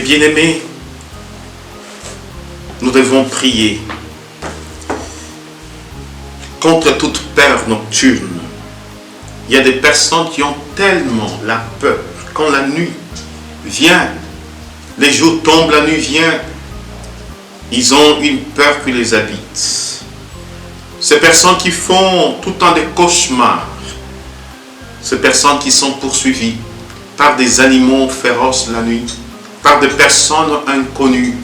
bien-aimés, nous devons prier contre toute peur nocturne. Il y a des personnes qui ont tellement la peur quand la nuit vient, les jours tombent, la nuit vient, ils ont une peur qui les habite. Ces personnes qui font tout le temps des cauchemars, ces personnes qui sont poursuivies par des animaux féroces la nuit, par des personnes inconnues,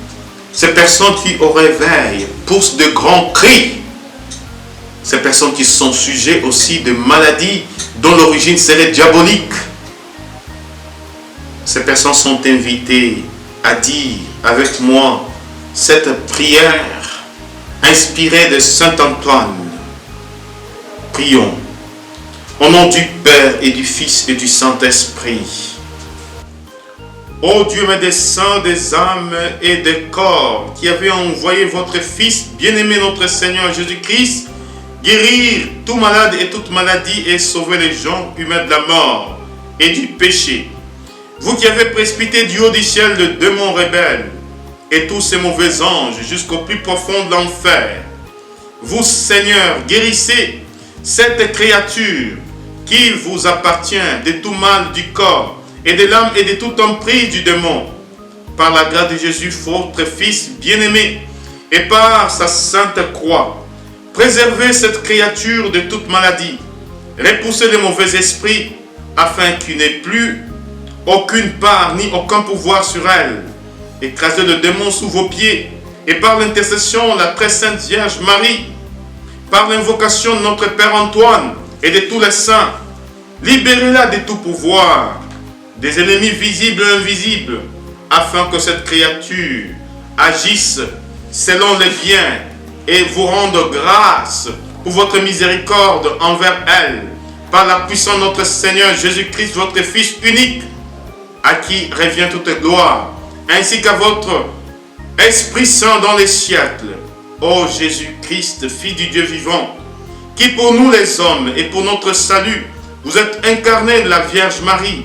ces personnes qui au réveil poussent de grands cris, ces personnes qui sont sujets aussi de maladies dont l'origine serait diabolique. Ces personnes sont invitées à dire avec moi cette prière inspirée de Saint Antoine. Prions. Au nom du Père et du Fils et du Saint-Esprit. Ô Dieu, mais des saints, des âmes et des corps, qui avez envoyé votre Fils, bien-aimé notre Seigneur Jésus-Christ, guérir tout malade et toute maladie et sauver les gens humains de la mort et du péché. Vous qui avez précipité du haut du ciel le démon rebelle et tous ces mauvais anges jusqu'au plus profond de l'enfer, vous, Seigneur, guérissez cette créature qui vous appartient de tout mal du corps et de l'âme et de tout emprise du démon. Par la grâce de Jésus, votre Fils bien-aimé, et par sa sainte croix, préservez cette créature de toute maladie, repoussez les mauvais esprits, afin qu'il n'ait plus aucune part ni aucun pouvoir sur elle. Écrasez le démon sous vos pieds, et par l'intercession de la très sainte Vierge Marie, par l'invocation de notre Père Antoine et de tous les saints, libérez-la de tout pouvoir, des ennemis visibles et invisibles, afin que cette créature agisse selon les biens et vous rende grâce pour votre miséricorde envers elle, par la puissance de notre Seigneur Jésus-Christ, votre Fils unique, à qui revient toute gloire, ainsi qu'à votre Esprit Saint dans les siècles. Ô Jésus-Christ, Fils du Dieu vivant, qui pour nous les hommes et pour notre salut, vous êtes incarné de la Vierge Marie,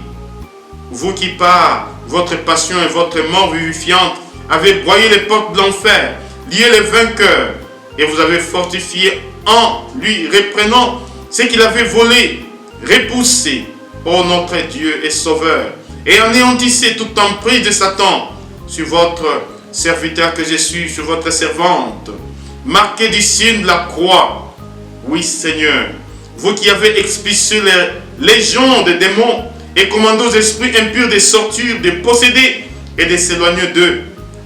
vous qui par votre passion et votre mort vivifiante avez broyé les portes de l'enfer, lié les vainqueurs, et vous avez fortifié en lui, reprenant ce qu'il avait volé, repoussé, ô notre Dieu et Sauveur, et anéantissez toute emprise de Satan sur votre serviteur que je suis, sur votre servante, marqué du signe de la croix. Oui, Seigneur, vous qui avez expulsé les légions de démons et commandé aux esprits impurs de sortir, de posséder et de s'éloigner d'eux.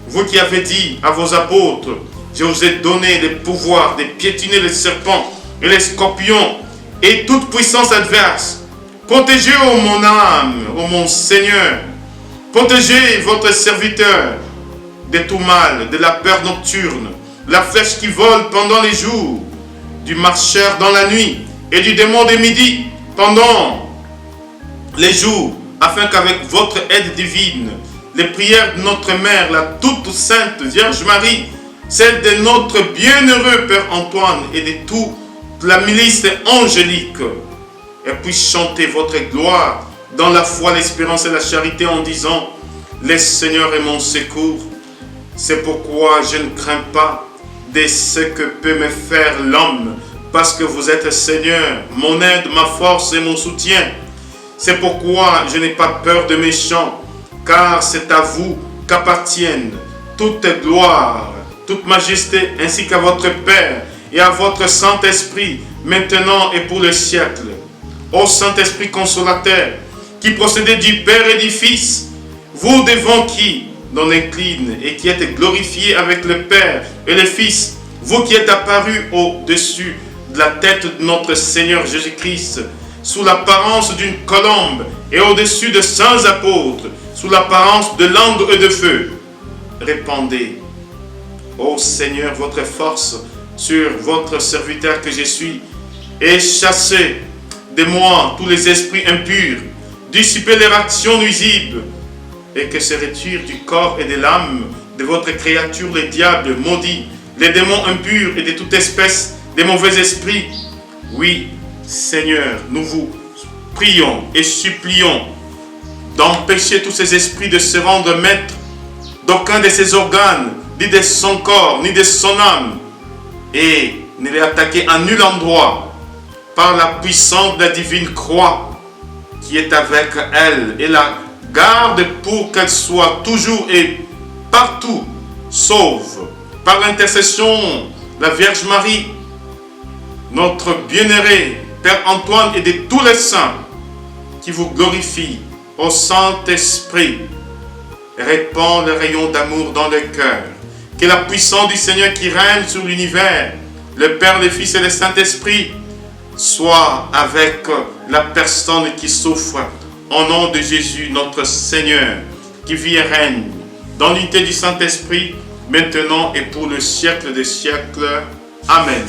Vous qui avez dit à vos apôtres, je vous ai donné le pouvoir de piétiner les serpents et les scorpions et toute puissance adverse. Protégez, ô mon âme, ô mon Seigneur, protégez votre serviteur de tout mal, de la peur nocturne, la flèche qui vole pendant les jours, du marcheur dans la nuit et du démon de midi pendant les jours, afin qu'avec votre aide divine, les prières de notre Mère, la toute sainte Vierge Marie, celle de notre bienheureux Père Antoine et de toute la milice angélique, et puisse chanter votre gloire dans la foi, l'espérance et la charité en disant, le Seigneur est mon secours. C'est pourquoi je ne crains pas de ce que peut me faire l'homme, parce que vous êtes Seigneur, mon aide, ma force et mon soutien. C'est pourquoi je n'ai pas peur de méchants, car c'est à vous qu'appartiennent toute gloire, toute majesté, ainsi qu'à votre Père et à votre Saint-Esprit, maintenant et pour le siècle. Ô Saint-Esprit consolateur, qui procédez du Père et du Fils, vous devant qui l'on incline et qui êtes glorifié avec le Père et le Fils, vous qui êtes apparus au-dessus de la tête de notre Seigneur Jésus-Christ, sous l'apparence d'une colombe et au-dessus de saints apôtres, sous l'apparence de langue et de feu, répandez, ô Seigneur, votre force sur votre serviteur que je suis, et chassez de moi tous les esprits impurs, dissipez les actions nuisibles, et que se retirent du corps et de l'âme de votre créature les diables maudits, les démons impurs et de toute espèce de mauvais esprits. Oui, Seigneur, nous vous prions et supplions d'empêcher tous ces esprits de se rendre maîtres d'aucun de ses organes, ni de son corps, ni de son âme, et ne l'ait attaqué en nul endroit, par la puissance de la divine croix qui est avec elle, et la garde pour qu'elle soit toujours et partout sauve, par l'intercession de la Vierge Marie, notre bien-aimé Père Antoine et de tous les saints qui vous glorifient au Saint-Esprit, répand le rayon d'amour dans le cœur. Que la puissance du Seigneur qui règne sur l'univers, le Père, le Fils et le Saint-Esprit, soit avec la personne qui souffre, au nom de Jésus, notre Seigneur, qui vit et règne dans l'unité du Saint-Esprit, maintenant et pour le siècle des siècles. Amen.